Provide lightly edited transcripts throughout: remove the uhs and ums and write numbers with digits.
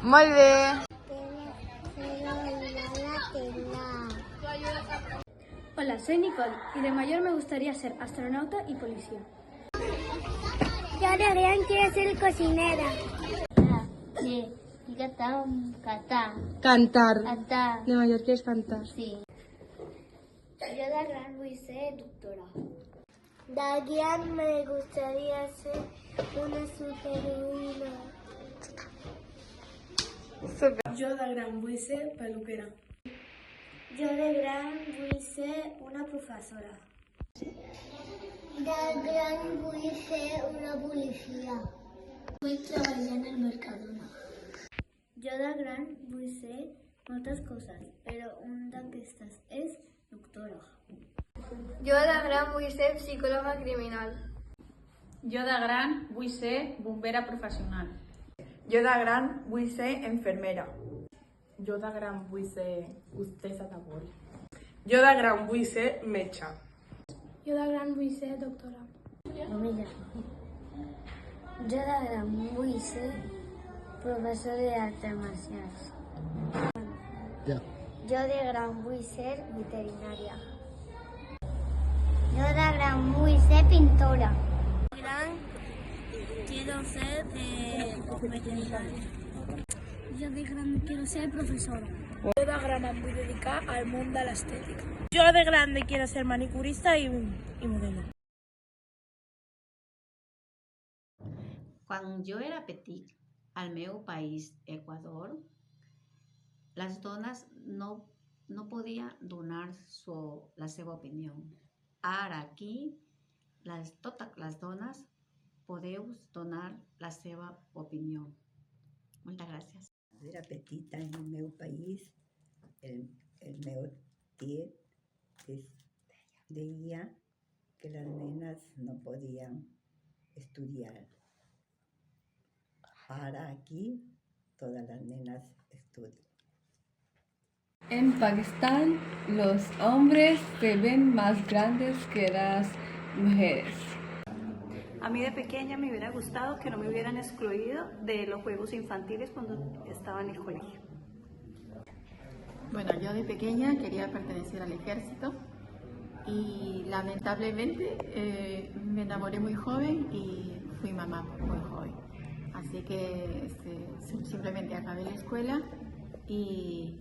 Molt bé. Hola, soy Nicole y de mayor me gustaría ser astronauta y policía. Yo de gran quiero ser cocinera. Cantar. De mayor quieres cantar. Sí. Yo de gran voy a ser doctora. De gran me gustaría ser una superheroína. Yo de gran vull ser peluquera. Yo de gran voy a ser una profesora. De gran voy a ser una policía. Voy a trabajar en el Mercadona. Jo de gran vull ser moltes coses, però una d'aquestes és doctora. Jo de gran vull ser psicòloga criminal. Jo de gran vull ser bombera professional. Jo de gran vull ser infermera. Jo de gran vull ser hostessa de vol. Jo de gran vull ser metge. Jo de gran vull ser doctora. Jo de gran vull ser professor d'arts marcials. Jo de gran vull ser veterinària. Jo de gran vull ser pintora. De gran quiero ser veterinaria. Jo de gran quiero ser profesora. Jo de gran em vull dedicar al món de l'estètica. Yo de grande quiero ser manicurista y modelo. Quan jo era petit, al meu país, Equador, les dones no podien donar la seva opinió. Ara aquí, totes les dones podeu donar la seva opinió. Moltes gràcies. Cuando era petita en el meu país, el meu tiet decía que las nenas no podían estudiar. Ahora aquí todas las nenas estudian. En Pakistán, los hombres se ven más grandes que las mujeres. A mí de pequeña me hubiera gustado que no me hubieran excluido de los juegos infantiles cuando estaba en el colegio. Bueno, yo de pequeña quería pertenecer al ejército y lamentablemente me enamoré muy joven y fui mamá muy joven. Así que simplemente acabé la escuela y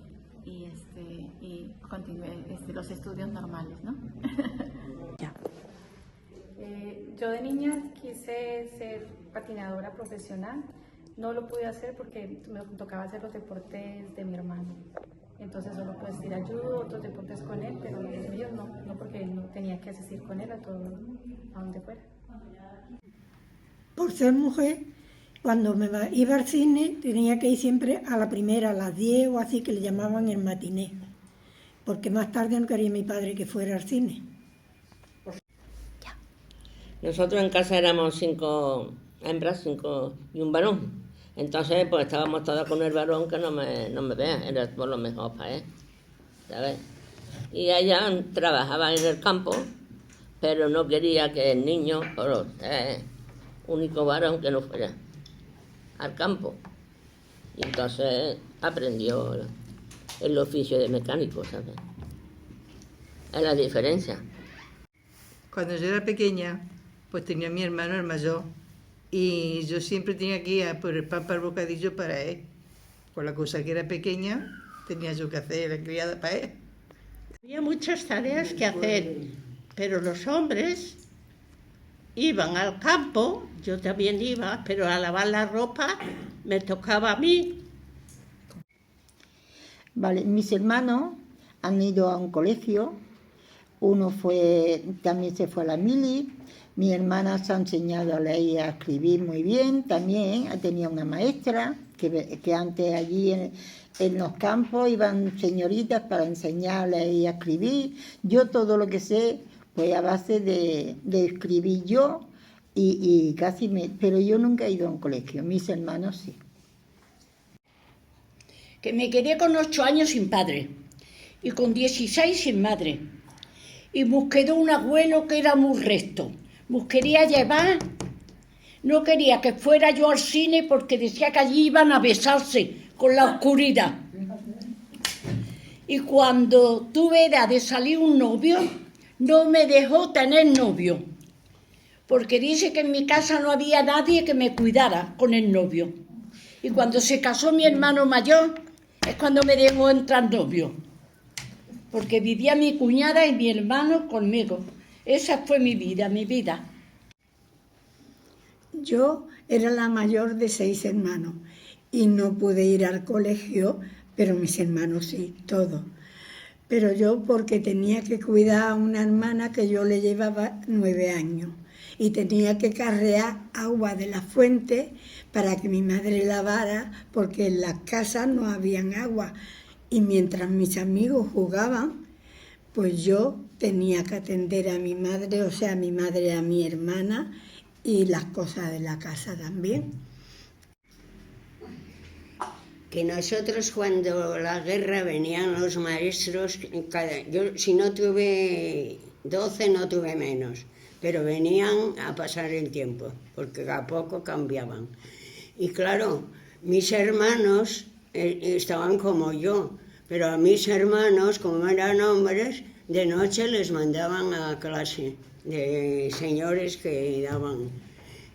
continué los estudios normales, ¿no? Yo de niña quise ser patinadora profesional. No lo pude hacer porque me tocaba hacer los deportes de mi hermano. Entonces solo pude ir a judo, otros deportes con él, pero los míos no porque no tenía que asistir con él a donde fuera. Por ser mujer, cuando iba al cine tenía que ir siempre a la primera, a las 10 o así, que le llamaban el matiné, porque más tarde no quería mi padre que fuera al cine. Nosotros en casa éramos 5 hembras, 5 y un varón. Entonces, pues estábamos todas con el varón que no me vea, era por lo mejor para él, ¿sabes? Y ella trabajaba en el campo, pero no quería que el niño, por ser único varón, que no fuera al campo. Y entonces aprendió el oficio de mecánico, ¿sabes? Es la diferencia. Cuando yo era pequeña, pues tenía a mi hermano el mayor y yo siempre tenía que ir a por el pan para el bocadillo para él. Por la cosa que era pequeña, tenía yo que hacer la criada para él. Había muchas tareas que hacer, pero los hombres iban al campo, yo también iba, pero a lavar la ropa me tocaba a mí. Vale, mis hermanos han ido a un colegio, uno también se fue a la mili. Mi hermana se ha enseñado a leer y a escribir muy bien también. Tenía una maestra que antes allí en los campos iban señoritas para enseñar a leer y a escribir. Yo todo lo que sé, pues a base de escribir yo y casi pero yo nunca he ido a un colegio, mis hermanos sí. Que me quedé con 8 años sin padre y con 16 sin madre. Y me quedó un abuelo que era muy recto. Me quería llevar, no quería que fuera yo al cine porque decía que allí iban a besarse con la oscuridad. Y cuando tuve edad de salir un novio, no me dejó tener novio, porque dice que en mi casa no había nadie que me cuidara con el novio. Y cuando se casó mi hermano mayor, es cuando me dejó entrar novio, porque vivía mi cuñada y mi hermano conmigo. Esa fue mi vida, mi vida. Yo era la mayor de 6 hermanos y no pude ir al colegio, pero mis hermanos sí, todos. Pero yo porque tenía que cuidar a una hermana que yo le llevaba 9 años y tenía que carrear agua de la fuente para que mi madre lavara, porque en las casas no habían agua. Y mientras mis amigos jugaban, pues yo tenía que atender a mi madre, o sea, a mi madre, a mi hermana, y las cosas de la casa también. Que nosotros cuando la guerra venían los maestros, yo si no tuve 12 no tuve menos, pero venían a pasar el tiempo, porque a poco cambiaban. Y claro, mis hermanos estaban como yo, pero a mis hermanos, como eran hombres, de noche les mandaban a clase de señores que daban.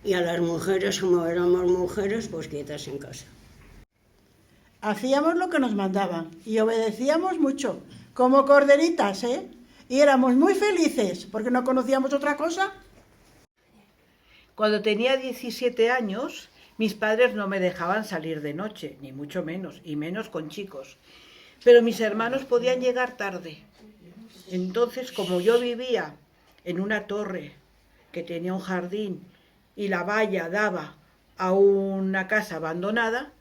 Y a las mujeres, como éramos mujeres, pues quietas en casa. Hacíamos lo que nos mandaban y obedecíamos mucho, como corderitas, ¿eh? Y éramos muy felices, porque no conocíamos otra cosa. Cuando tenía 17 años, mis padres no me dejaban salir de noche, ni mucho menos, y menos con chicos. Pero mis hermanos podían llegar tarde. Entonces, como yo vivía en una torre que tenía un jardín y la valla daba a una casa abandonada,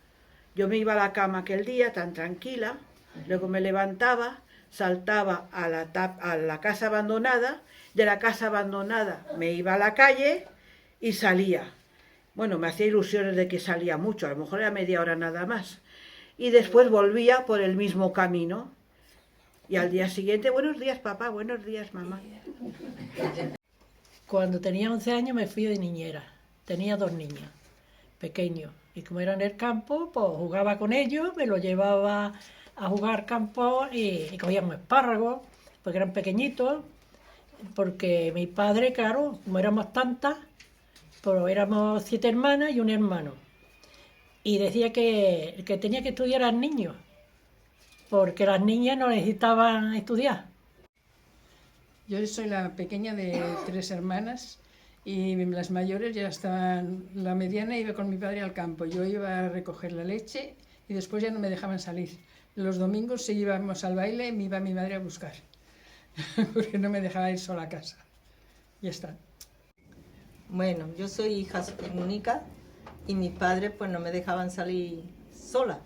yo me iba a la cama aquel día tan tranquila, luego me levantaba, saltaba a la casa abandonada, de la casa abandonada me iba a la calle y salía. Bueno, me hacía ilusiones de que salía mucho, a lo mejor era media hora nada más. Y después volvía por el mismo camino. Y al día siguiente, buenos días papá, buenos días mamá. Cuando tenía 11 años me fui de niñera. Tenía 2 niñas, pequeños. Y como era en el campo, pues jugaba con ellos, me los llevaba a jugar campo y cogíamos espárragos, porque eran pequeñitos. Porque mi padre, claro, como éramos tantas, pues éramos 7 hermanas y un hermano. Y decía que tenía que estudiar a los niños, porque las niñas no necesitaban estudiar. Yo soy la pequeña de 3 hermanas y las mayores ya estaban, la mediana iba con mi padre al campo, yo iba a recoger la leche y después ya no me dejaban salir. Los domingos si íbamos al baile me iba mi madre a buscar, porque no me dejaba ir sola a casa. Ya está. Bueno, yo soy hija única y mis padres pues no me dejaban salir sola.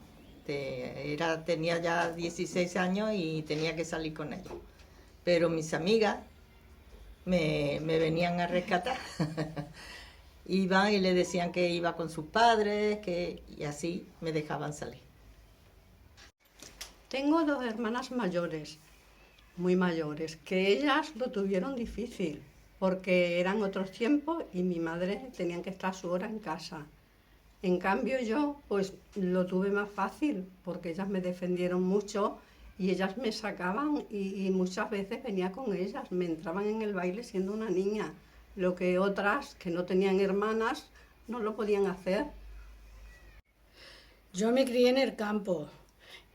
Tenía ya 16 años y tenía que salir con ellos. Pero mis amigas me venían a rescatar. Iban y le decían que iba con sus padres, y así me dejaban salir. Tengo 2 hermanas mayores, muy mayores, que ellas lo tuvieron difícil, porque eran otros tiempos y mi madre tenía que estar su hora en casa. En cambio yo, pues lo tuve más fácil, porque ellas me defendieron mucho y ellas me sacaban y muchas veces venía con ellas, me entraban en el baile siendo una niña, lo que otras que no tenían hermanas no lo podían hacer. Yo me crié en el campo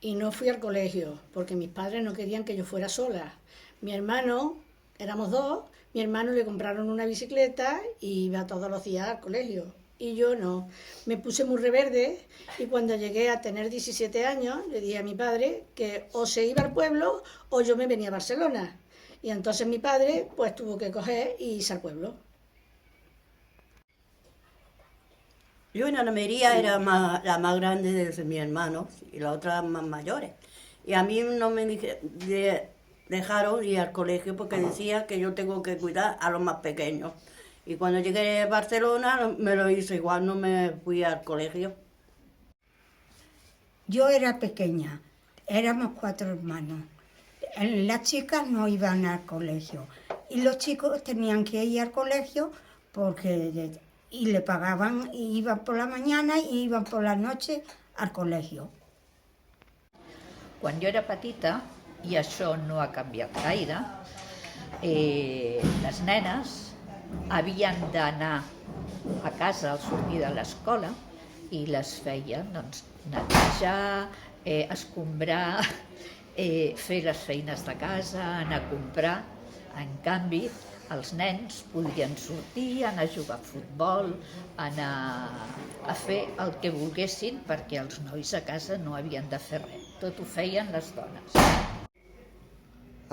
y no fui al colegio, porque mis padres no querían que yo fuera sola. Mi hermano, éramos 2, mi hermano le compraron una bicicleta y iba todos los días al colegio. Y yo no. Me puse muy rebelde y cuando llegué a tener 17 años le dije a mi padre que o se iba al pueblo o yo me venía a Barcelona. Y entonces mi padre pues tuvo que coger y irse al pueblo. Yo en Almería era la más grande de mis hermanos y las otras más mayores. Y a mí no me dejaron ir al colegio porque decía que yo tengo que cuidar a los más pequeños. Y cuando llegué a Barcelona me lo hice igual, no me fui al colegio. Yo era pequeña, éramos 4 hermanos. Las chicas no iban al colegio y los chicos tenían que ir al colegio y le pagaban, y iban por la mañana y iban por la noche al colegio. Quan jo era petita, i això no ha canviat gaire, les nenes havien d'anar a casa al sortir de l'escola i les feien doncs, netejar, escombrar, fer les feines de casa, anar a comprar. En canvi, els nens podien sortir, anar a jugar a futbol, anar a fer el que volguessin, perquè els nois a casa no havien de fer res. Tot ho feien les dones.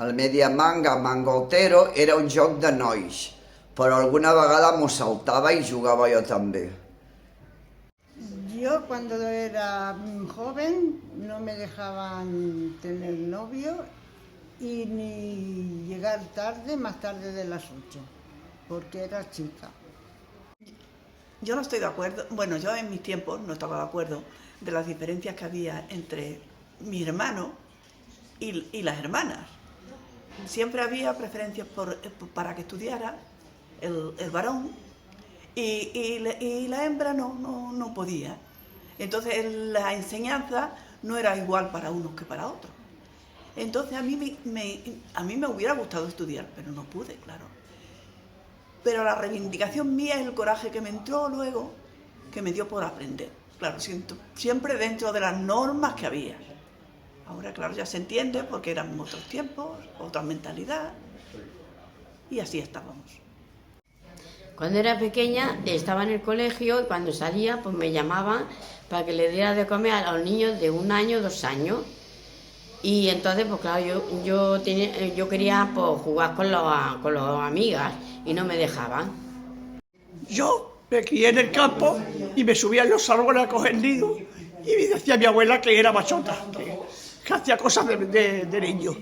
El Mediamanga Mangotero era un joc de nois, però alguna vegada m'ho saltava i jugava jo també. Yo cuando era joven no me dejaban tener novio y ni llegar tarde, más tarde de las 8, porque era chica. Yo no estoy de acuerdo, bueno, yo en mis tiempos no estaba de acuerdo de las diferencias que había entre mi hermano y las hermanas. Siempre había preferencias para que estudiara el varón y la hembra no podía. Entonces la enseñanza no era igual para unos que para otros. Entonces a mí me hubiera gustado estudiar, pero no pude, claro. Pero la reivindicación mía es el coraje que me entró luego, que me dio por aprender. Claro, siempre dentro de las normas que había. Ahora, claro, ya se entiende porque eran otros tiempos, otra mentalidad, y así estábamos. Cuando era pequeña estaba en el colegio y cuando salía pues me llamaban para que le diera de comer a los niños de 1 año, 2 años. Y entonces, pues claro, yo quería pues, jugar con las amigas y no me dejaban. Yo me crié en el campo y me subía en los árboles a coger nidos y me decía mi abuela que era machota, que hacía cosas de niño.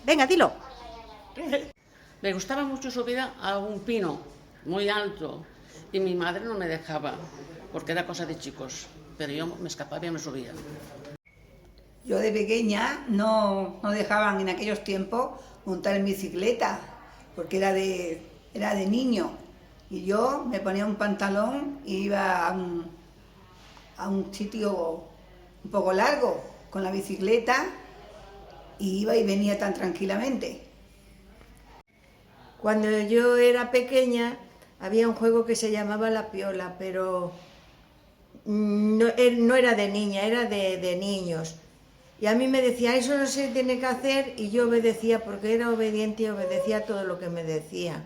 Venga, dilo. Me gustaba mucho subir a un pino muy alto y mi madre no me dejaba porque era cosa de chicos, pero yo me escapaba y me subía. Yo de pequeña no dejaban en aquellos tiempos montar en bicicleta porque era de niño y yo me ponía un pantalón y iba a un sitio un poco largo con la bicicleta y iba y venía tan tranquilamente. Cuando yo era pequeña había un juego que se llamaba la piola, pero no era de niña, era de niños. Y a mí me decía, eso no se tiene que hacer, y yo obedecía porque era obediente y obedecía todo lo que me decía.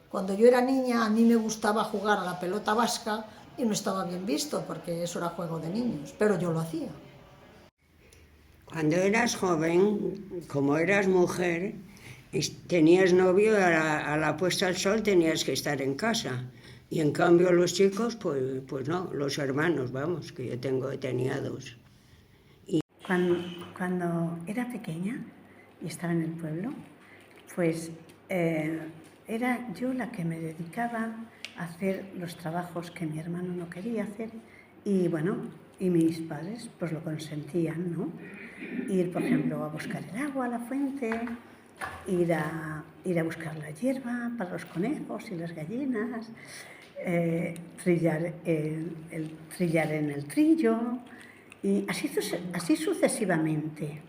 Cuando yo era niña a mí me gustaba jugar a la pelota vasca y no estaba bien visto porque eso era juego de niños, pero yo lo hacía. Cuando eras joven, como eras mujer, tenías novio, a la puesta al sol tenías que estar en casa. Y en cambio los chicos, pues no, los hermanos, vamos, que yo tenía 2. Cuando era pequeña y estaba en el pueblo, pues era yo la que me dedicaba a hacer los trabajos que mi hermano no quería hacer y bueno, y mis padres pues lo consentían, ¿no? Ir, por ejemplo, a buscar el agua a la fuente, ir a buscar la hierba para los conejos y las gallinas, trillar en el trillo y así sucesivamente,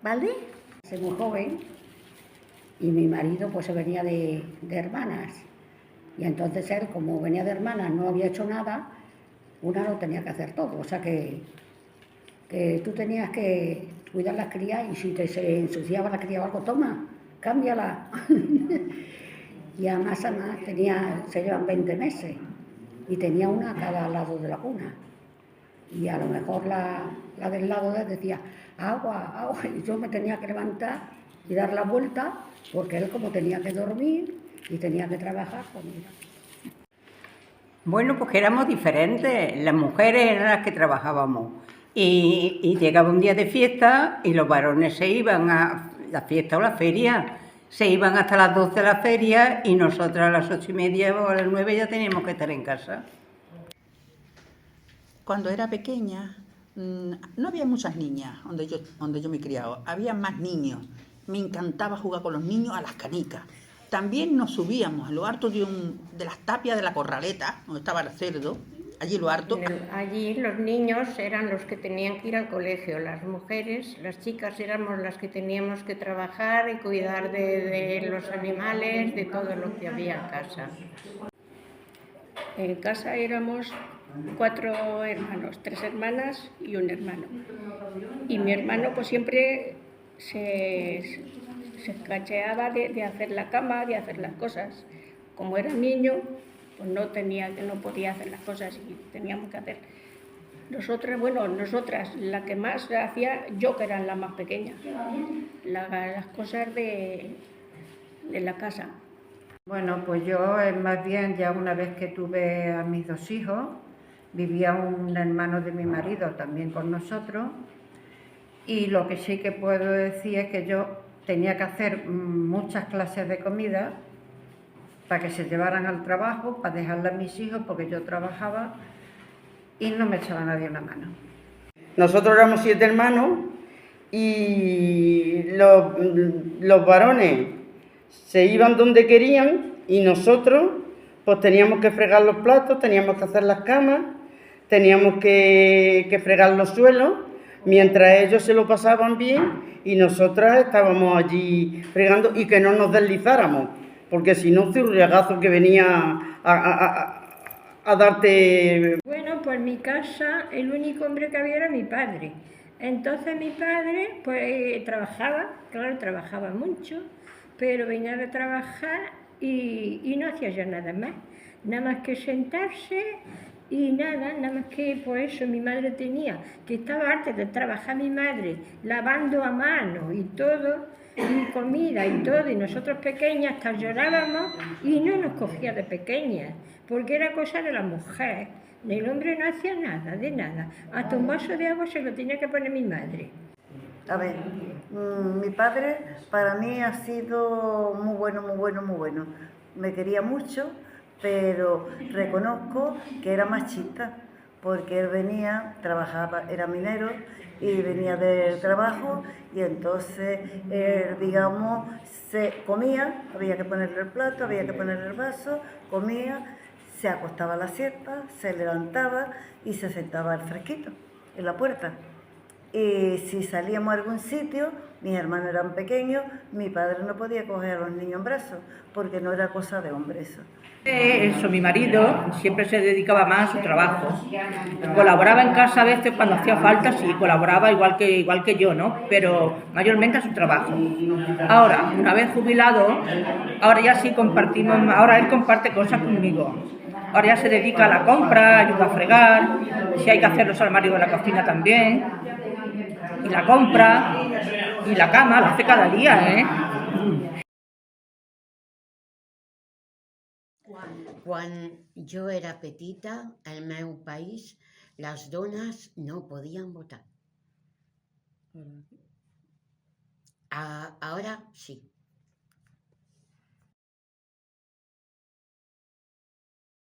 ¿vale? Soy muy joven y mi marido pues venía de hermanas y entonces él, como venía de hermanas, no había hecho nada, una lo tenía que hacer todo, o sea que tú tenías que cuidar las crías y si se ensuciaba la cría o algo, toma, cámbiala. Y además se llevan 20 meses y tenía una a cada lado de la cuna. Y a lo mejor la del lado de él decía, agua, y yo me tenía que levantar y dar la vuelta porque él como tenía que dormir y tenía que trabajar, pues mira. Bueno, pues que éramos diferentes, las mujeres eran las que trabajábamos y llegaba un día de fiesta y los varones se iban a la fiesta o la feria, se iban hasta las 12 de la feria y nosotras a las 8:30 o a las 9 ya teníamos que estar en casa. Cuando era pequeña no había muchas niñas donde yo me criaba, había más niños. Me encantaba jugar con los niños a las canicas. También nos subíamos en lo alto de las tapias de la corraleta, donde estaba el cerdo, Allí lo harto. Allí los niños eran los que tenían que ir al colegio, las mujeres, las chicas éramos las que teníamos que trabajar y cuidar de los animales, de todo lo que había en casa. En casa éramos 4 hermanos, 3 hermanas y un hermano. Y mi hermano pues siempre se cacheaba de hacer la cama, de hacer las cosas. Como era niño, pues no podía hacer las cosas y teníamos que hacer. Nosotras, la que más hacía yo, que era la más pequeña, las cosas de la casa. Bueno, pues yo más bien ya una vez que tuve a mis 2 hijos, vivía un hermano de mi marido también con nosotros, y lo que sí que puedo decir es que yo tenía que hacer muchas clases de comida para que se llevaran al trabajo, para dejarle a mis hijos, porque yo trabajaba y no me echaba nadie una mano. Nosotros éramos 7 hermanos y los varones se iban donde querían y nosotros pues teníamos que fregar los platos, teníamos que hacer las camas, teníamos que fregar los suelos, mientras ellos se lo pasaban bien y nosotras estábamos allí fregando y que no nos deslizáramos, porque si no, zurriagazo que venía a darte. Bueno, pues en mi casa el único hombre que había era mi padre. Entonces mi padre pues trabajaba mucho, pero venía de trabajar y no hacía ya nada más que sentarse y nada más que por eso mi madre que estaba harta de trabajar mi madre, lavando a mano y todo, y comida y todo, y nosotros pequeñas hasta llorábamos y no nos cogía de pequeñas, porque era cosa de la mujer. El hombre no hacía nada, de nada. Hasta un vaso de agua se lo tenía que poner mi madre. A ver, mi padre para mí ha sido muy bueno, muy bueno, muy bueno. Me quería mucho, pero reconozco que era machista, porque él venía, trabajaba, era minero y venía del trabajo y entonces, digamos, se comía, había que ponerle el plato, había que ponerle el vaso, comía, se acostaba a la siesta, se levantaba y se sentaba al fresquito en la puerta. Y si salíamos a algún sitio, mis hermanos eran pequeños, mi padre no podía coger a los niños en brazos, porque no era cosa de hombre eso. Mi marido siempre se dedicaba más a su trabajo. Colaboraba en casa a veces cuando hacía falta, sí, colaboraba igual que yo, ¿no? Pero mayormente a su trabajo. Ahora, una vez jubilado, ahora ya sí compartimos, ahora él comparte cosas conmigo. Ahora ya se dedica a la compra, ayuda a fregar, si hay que hacer los armarios de la cocina también. Y la compra, y la cama, la hace cada día, ¿eh? Quan jo era petita, al meu país, les dones no podien votar. Ahora sí.